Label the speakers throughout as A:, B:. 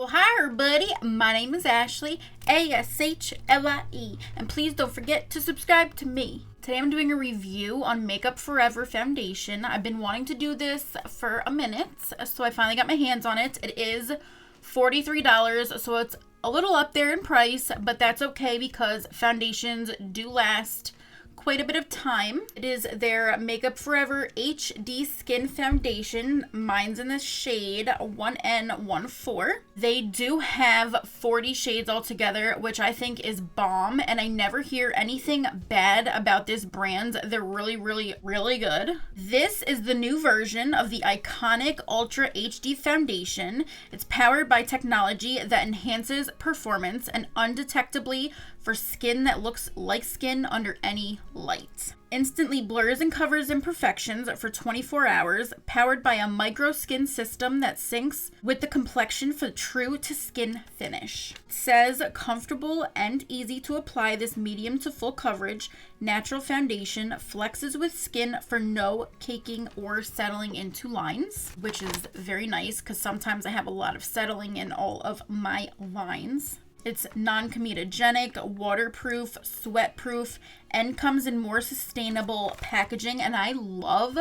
A: Well, hi everybody, my name is Ashlie, Ashlie, and please don't forget to subscribe to me. Today I'm doing a review on Makeup Forever foundation. I've been wanting to do this for a minute, so I finally got my hands on it. It is $43, so it's a little up there in price, but that's okay because foundations do last quite a bit of time. It is their Makeup Forever HD Skin Foundation. Mine's in the shade 1N14. They do have 40 shades altogether, which I think is bomb, and I never hear anything bad about this brand. They're really, really, really good. This is the new version of the iconic Ultra HD Foundation. It's powered by technology that enhances performance and undetectably for skin that looks like skin under any light. Instantly blurs and covers imperfections for 24 hours, powered by a micro skin system that syncs with the complexion for true to skin finish. It says comfortable and easy to apply, this medium to full coverage natural foundation flexes with skin for no caking or settling into lines, which is very nice because sometimes I have a lot of settling in all of my lines. It's non-comedogenic, waterproof, sweat-proof, and comes in more sustainable packaging. And I love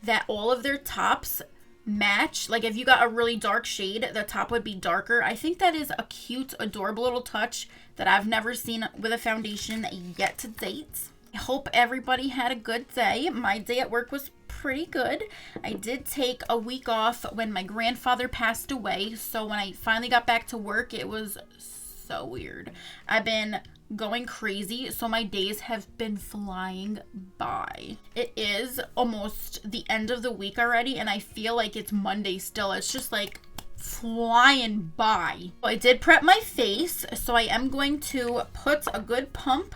A: that all of their tops match. Like if you got a really dark shade, the top would be darker. I think that is a cute, adorable little touch that I've never seen with a foundation yet to date. I hope everybody had a good day. My day at work was pretty good. I did take a week off when my grandfather passed away. So when I finally got back to work, it was so weird. I've been going crazy, so my days have been flying by. It is almost the end of the week already, and I feel like it's Monday still. It's just like flying by. I did prep my face, so I am going to put a good pump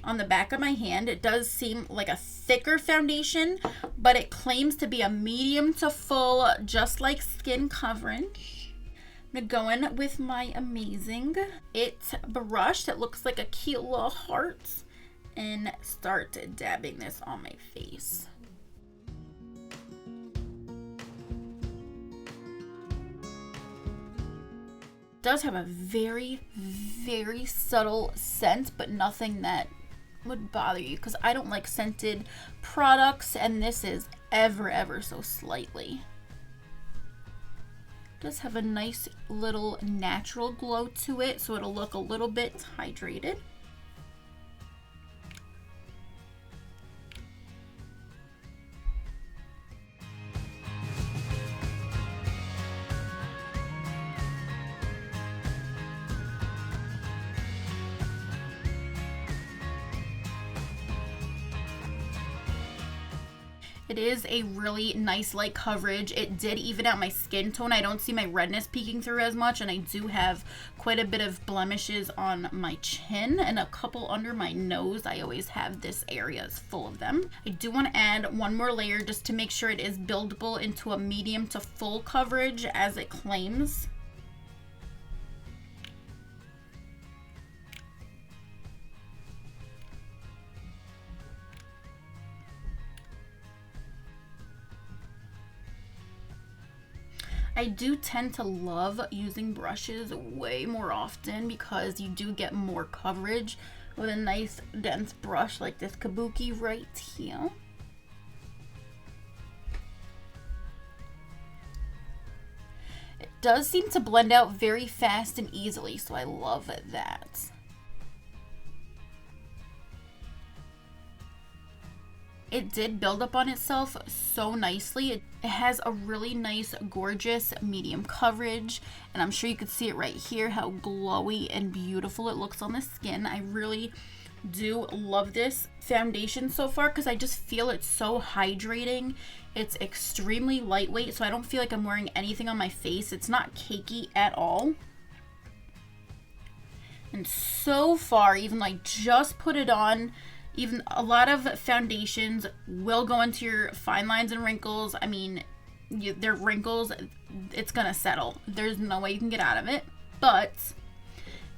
A: on the back of my hand. It does seem like a thicker foundation, but it claims to be a medium to full, just like skin coverage. I'm gonna go in with my Amazing It brush that looks like a cute little heart and start dabbing this on my face. It does have a very, very subtle scent, but nothing that would bother you because I don't like scented products, and this is ever so slightly. Does have a nice little natural glow to it, so it'll look a little bit hydrated. It is a really nice light coverage. It did even out my skin tone. I don't see my redness peeking through as much, and I do have quite a bit of blemishes on my chin and a couple under my nose. I always have this area is full of them. I do want to add one more layer just to make sure it is buildable into a medium to full coverage as it claims. I do tend to love using brushes way more often because you do get more coverage with a nice dense brush like this kabuki right here. It does seem to blend out very fast and easily, so I love that. It did build up on itself so nicely. It has a really nice, gorgeous medium coverage, and I'm sure you could see it right here how glowy and beautiful it looks on the skin. I really do love this foundation so far because I just feel it's so hydrating. It's extremely lightweight, so I don't feel like I'm wearing anything on my face. It's not cakey at all. And so far, even like just put it on, even a lot of foundations will go into your fine lines and wrinkles. I mean, their wrinkles, it's gonna settle. There's no way you can get out of it, but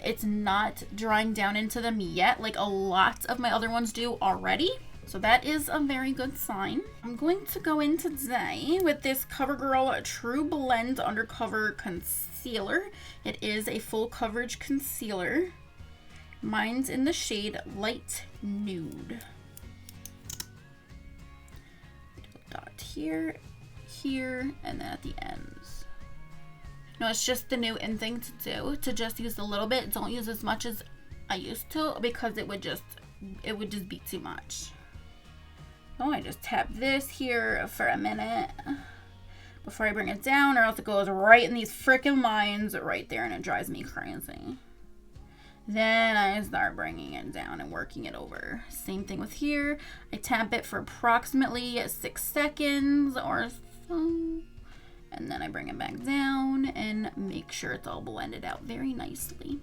A: it's not drying down into them yet like a lot of my other ones do already. So that is a very good sign. I'm going to go in today with this CoverGirl True Blend Undercover Concealer. concealer. It is a full coverage concealer. Mine's in the shade Light Nude. Dot here, here, and then at the ends. No, it's just the new in thing to do, to just use a little bit. Don't use as much as I used to, because it would just be too much. Oh, I just tap this here for a minute before I bring it down, or else it goes right in these freaking lines right there, and it drives me crazy. Then I start bringing it down and working it over. Same thing with here. I tap it for approximately 6 seconds or so. And then I bring it back down and make sure it's all blended out very nicely.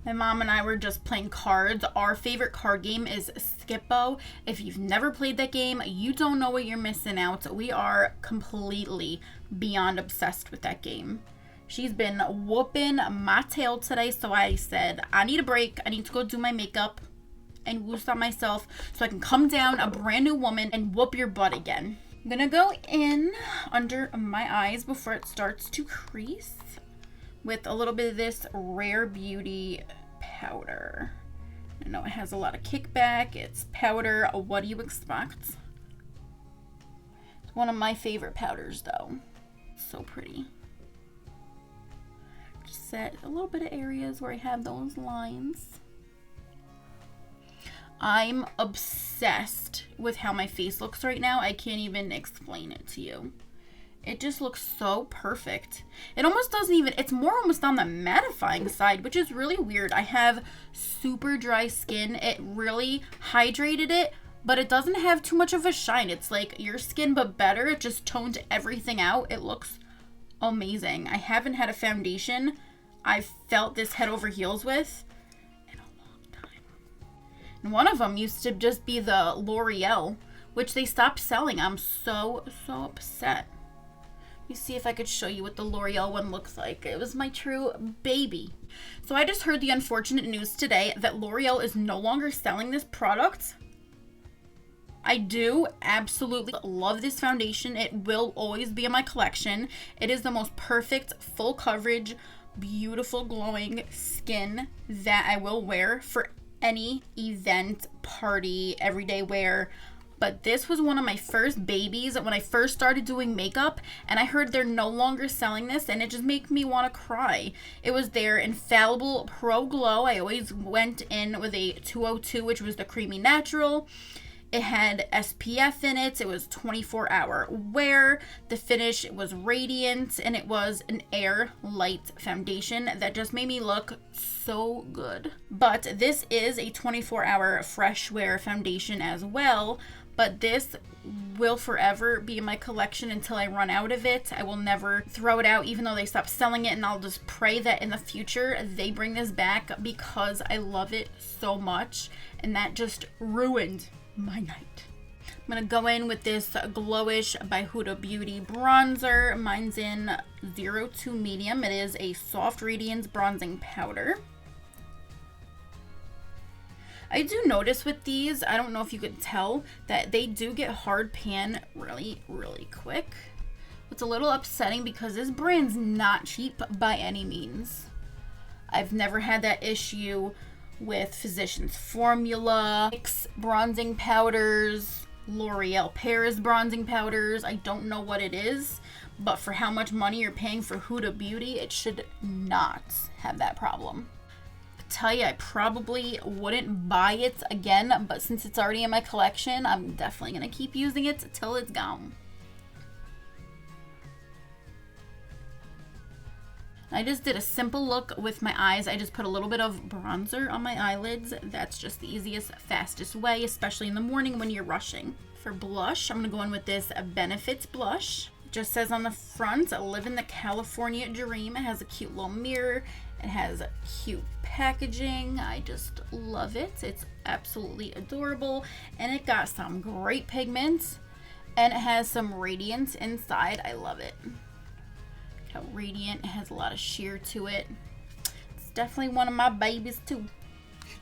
A: My mom and I were just playing cards. Our favorite card game is Skip-Bo. If you've never played that game, you don't know what you're missing out. We are completely beyond obsessed with that game. She's been whooping my tail today, so I said, I need a break. I need to go do my makeup and boost on myself so I can come down a brand new woman and whoop your butt again. I'm gonna go in under my eyes before it starts to crease with a little bit of this Rare Beauty powder. I know it has a lot of kickback. It's powder. What do you expect? It's one of my favorite powders, though. So pretty. Set a little bit of areas where I have those lines. I'm obsessed with how my face looks right now. I can't even explain it to you. It just looks so perfect. It almost doesn't even, it's more almost on the mattifying side, which is really weird. I have super dry skin. It really hydrated it, but it doesn't have too much of a shine. It's like your skin, but better. It just toned everything out. It looks amazing. I haven't had a foundation I've felt this head over heels with in a long time. And one of them used to just be the L'Oreal, which they stopped selling. I'm so upset. Let me see if I could show you what the L'Oreal one looks like. It was my true baby. So I just heard the unfortunate news today that L'Oreal is no longer selling this product. I do absolutely love this foundation. It will always be in my collection. It is the most perfect full coverage, beautiful glowing skin that I will wear for any event, party, everyday wear. But this was one of my first babies when I first started doing makeup, and I heard they're no longer selling this, and it just made me want to cry. It was their Infallible Pro Glow. I always went in with a 202, which was the creamy natural. It had SPF in it. It was 24-hour wear. The finish was radiant, and it was an air light foundation that just made me look so good. But this is a 24-hour fresh wear foundation as well. But this will forever be in my collection until I run out of it. I will never throw it out, even though they stopped selling it, and I'll just pray that in the future they bring this back because I love it so much, and that just ruined my night. I'm gonna go in with this Glowish by Huda Beauty bronzer. Mine's in 02 medium. It is a soft radiance bronzing powder. I do notice with these, I don't know if you could tell, that they do get hard pan really quick. It's a little upsetting because this brand's not cheap by any means. I've never had that issue with Physicians Formula, NYX bronzing powders, L'Oreal Paris bronzing powders. I don't know what it is, but for how much money you're paying for Huda Beauty, it should not have that problem. Tell you, I probably wouldn't buy it again, but since it's already in my collection, I'm definitely gonna keep using it till it's gone. I just did a simple look with my eyes. I just put a little bit of bronzer on my eyelids. That's just the easiest, fastest way, especially in the morning when you're rushing. For blush, I'm gonna go in with this Benefits blush. It just says on the front, live in the California dream. It has a cute little mirror. It has cute packaging. I just love it. It's absolutely adorable. And it got some great pigments. And it has some radiance inside. I love it. How radiant. It has a lot of sheer to it. It's definitely one of my babies too.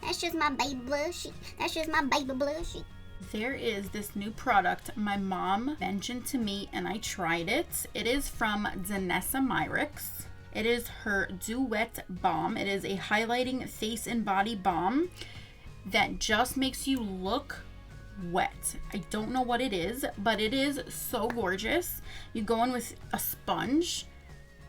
B: That's just my baby blushy. That's just my baby blushy.
A: there is this new product my mom mentioned to me and I tried it. It is from Danessa Myricks. It is her Duet Balm. It is a highlighting face and body balm that just makes you look wet. I don't know what it is, but it is so gorgeous. You go in with a sponge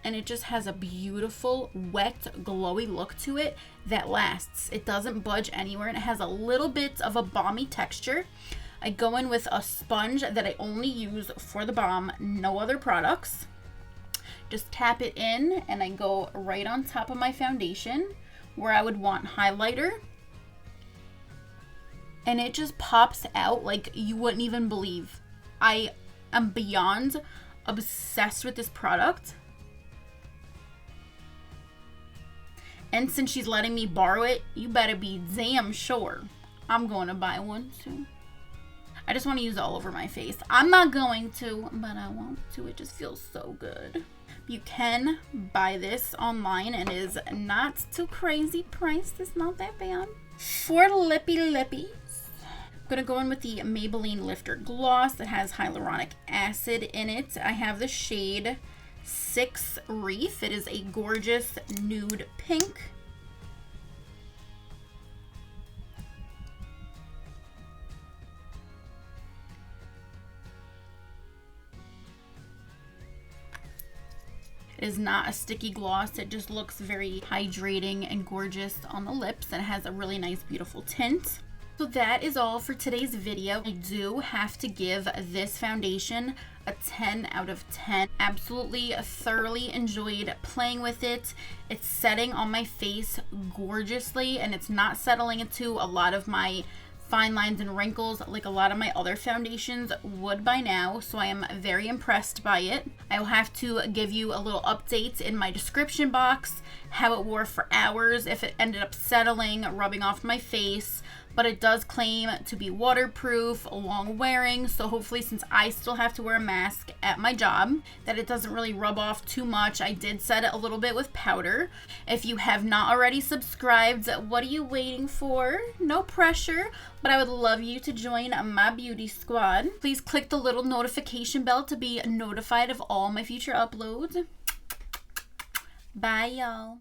A: and it just has a beautiful wet glowy look to it that lasts. It doesn't budge anywhere and it has a little bit of a balmy texture. I go in with a sponge that I only use for the balm, no other products. Just tap it in and I go right on top of my foundation where I would want highlighter. And it just pops out like you wouldn't even believe. I am beyond obsessed with this product. And since she's letting me borrow it, you better be damn sure I'm going to buy one too. I just want to use it all over my face. I'm not going to, but I want to. It just feels so good. You can buy this online and it is not too crazy priced. It's not that bad. For lippy lippies, I'm going to go in with the Maybelline Lifter Gloss that has hyaluronic acid in it. I have the shade 6 Reef. It is a gorgeous nude pink. It is not a sticky gloss. It just looks very hydrating and gorgeous on the lips and it has a really nice, beautiful tint. So that is all for today's video. I do have to give this foundation a 10 out of 10. Absolutely thoroughly enjoyed playing with it. It's setting on my face gorgeously and it's not settling into a lot of my fine lines and wrinkles like a lot of my other foundations would by now, so I am very impressed by it. I will have to give you a little update in my description box, how it wore for hours, if it ended up settling, rubbing off my face, but it does claim to be waterproof, long wearing, so hopefully since I still have to wear a mask at my job, that it doesn't really rub off too much. I did set it a little bit with powder. If you have not already subscribed, what are you waiting for? No pressure, but I would love you to join my beauty squad. Please click the little notification bell to be notified of all my future uploads. Bye, y'all.